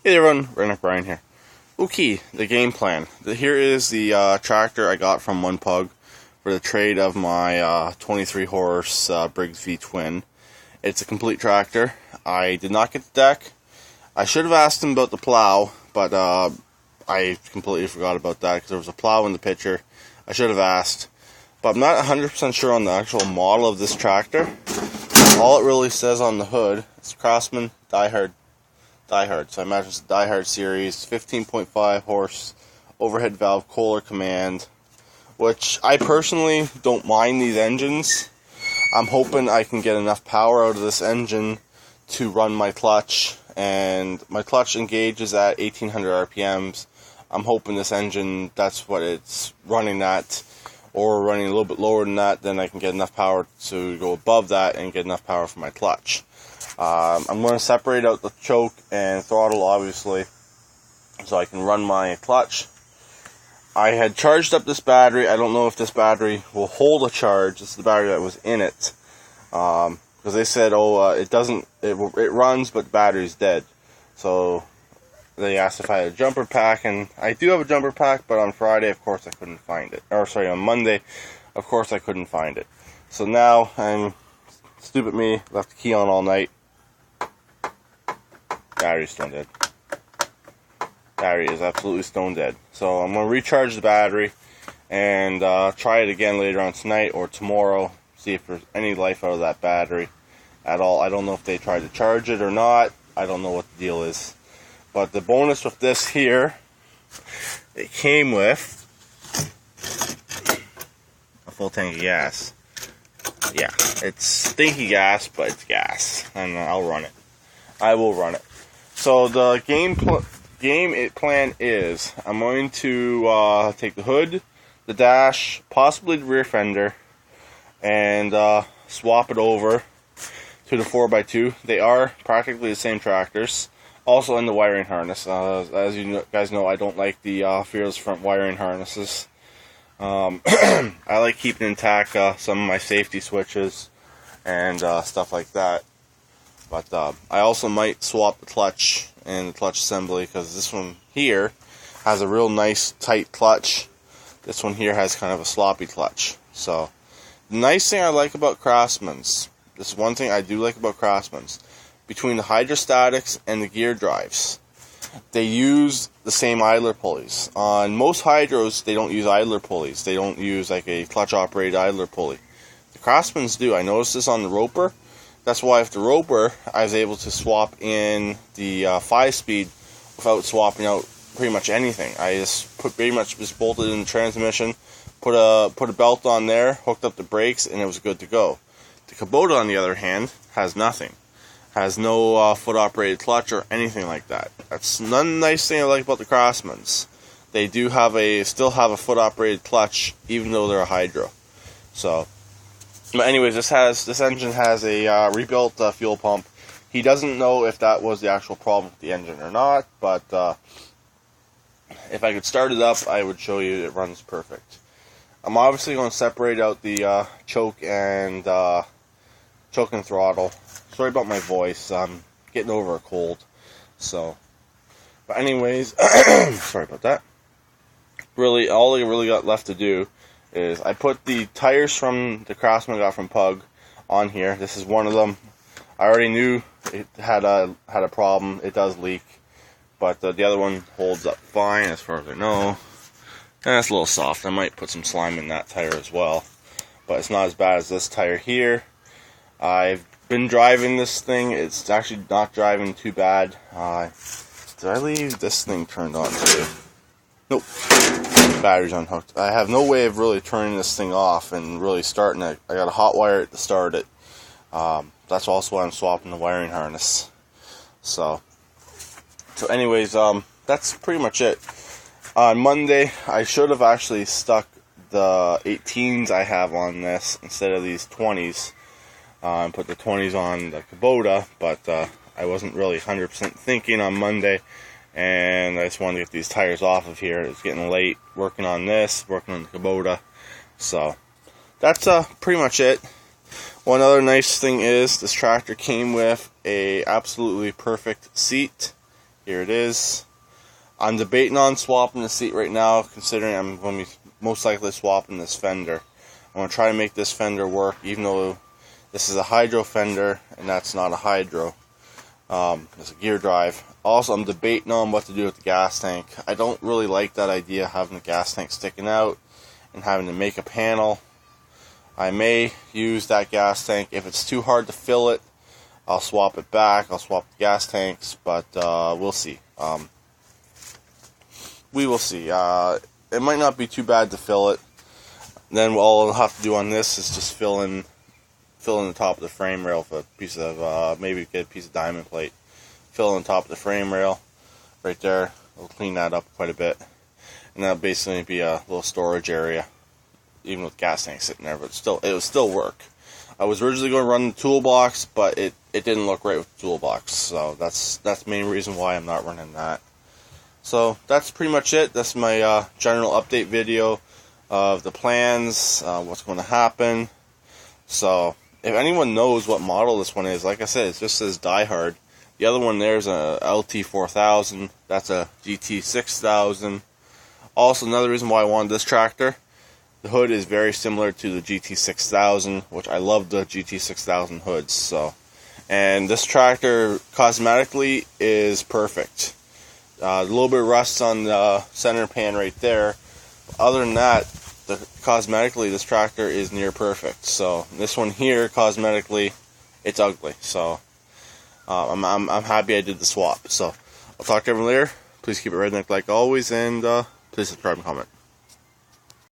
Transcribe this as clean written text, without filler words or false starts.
Hey everyone, Redneck Brian here. Okay, the game plan. Here is the tractor I got from One Pug for the trade of my 23 horse Briggs V Twin. It's a complete tractor. I did not get the deck. I should have asked him about the plow, but I completely forgot about that because there was a plow in the picture. I should have asked, but I'm not 100% sure on the actual model of this tractor. All it really says on the hood is Craftsman Die Hard. So I imagine it's the Die Hard series, 15.5 horse overhead valve Kohler command, which I personally don't mind these engines. I'm hoping I can get enough power out of this engine to run my clutch, and my clutch engages at 1800 RPMs. I'm hoping this engine, that's what it's running at, or running a little bit lower than that, then I can get enough power to go above that and get enough power for my clutch. I'm going to separate out the choke and throttle, obviously, so I can run my clutch. I had charged up this battery. I don't know if this battery will hold a charge. This is the battery that was in it. Because they said, it runs, but the battery's dead. So they asked if I had a jumper pack, and I do have a jumper pack, but on Friday, of course, I couldn't find it. On Monday, of course, I couldn't find it. So now, stupid me, left the key on all night. Battery's stone dead. Battery is absolutely stone dead. So I'm going to recharge the battery and try it again later on tonight or tomorrow. See if there's any life out of that battery at all. I don't know if they tried to charge it or not. I don't know what the deal is. But the bonus with this here, it came with a full tank of gas. Yeah, it's stinky gas, but it's gas, and I'll run it. I will run it. So the game plan is, I'm going to take the hood, the dash, possibly the rear fender, and swap it over to the 4x2. They are practically the same tractors. Also in the wiring harness. As you guys know, I don't like the Fearless front wiring harnesses. I like keeping intact some of my safety switches and stuff like that. But I also might swap the clutch and the clutch assembly, because this one here has a real nice tight clutch. This one here has kind of a sloppy clutch. So the nice thing I like about Craftsman's, this is one thing I do like about Craftsman's, between the hydrostatics and the gear drives, they use the same idler pulleys. On most hydros, they don't use idler pulleys. They don't use like a clutch-operated idler pulley. The Craftsman's do. I noticed this on the Roper. That's why with the Roper, I was able to swap in the 5-speed without swapping out pretty much anything. I just just bolted in the transmission, put a belt on there, hooked up the brakes, and it was good to go. The Kubota, on the other hand, has nothing. Has no foot-operated clutch or anything like that. That's another nice thing I like about the Craftsmans. They do still have a foot-operated clutch, even though they're a hydro. So, but anyways, this engine has a rebuilt fuel pump. He doesn't know if that was the actual problem with the engine or not, but if I could start it up, I would show you it runs perfect. I'm obviously going to separate out the choke and throttle. Sorry about my voice. I'm getting over a cold. So, but anyways, sorry about that. Really, all I really got left to do is I put the tires from the Craftsman I got from Pug on here. This is one of them. I already knew it had a problem. It does leak, but the other one holds up fine as far as I know. And it's a little soft. I might put some slime in that tire as well, but it's not as bad as this tire here. I've been driving this thing. It's actually not driving too bad. Did I leave this thing turned on too? Nope. Battery's unhooked. I have no way of really turning this thing off and really starting it. I got to hot wire it to start it. That's also why I'm swapping the wiring harness. So anyways, that's pretty much it. On Monday, I should have actually stuck the 18s I have on this instead of these 20s. And put the 20s on the Kubota, but I wasn't really 100% thinking on Monday, and I just wanted to get these tires off of here. It's getting late working on this, working on the Kubota. So that's pretty much it. One other nice thing is this tractor came with a absolutely perfect seat Here it is. I'm debating on swapping the seat right now, considering I'm going to be most likely swapping this fender. I'm going to try to make this fender work, even though this is a hydro fender, and that's not a hydro. It's a gear drive. Also, I'm debating on what to do with the gas tank. I don't really like that idea, having the gas tank sticking out and having to make a panel. I may use that gas tank. If it's too hard to fill it, I'll swap it back. I'll swap the gas tanks, but we'll see. We will see. It might not be too bad to fill it. Then all I'll have to do on this is just fill in the top of the frame rail with a piece of, maybe get a piece of diamond plate. Fill in the top of the frame rail right there. We'll clean that up quite a bit. And that'll basically be a little storage area, even with gas tanks sitting there, but still, it will still work. I was originally going to run the toolbox, but it didn't look right with the toolbox, so that's the main reason why I'm not running that. So that's pretty much it. That's my general update video of the plans, what's going to happen. So if anyone knows what model this one is, like I said, it just says Die Hard. The other one there is a LT4000. That's a GT6000. Also, another reason why I wanted this tractor, the hood is very similar to the GT6000, which I love the GT6000 hoods. So, and this tractor cosmetically is perfect. A little bit of rust on the center pan right there. Other than that, cosmetically, this tractor is near perfect. So this one here, cosmetically, it's ugly. So I'm happy I did the swap. So I'll talk to everyone later. Please keep it redneck like always, and please subscribe and comment.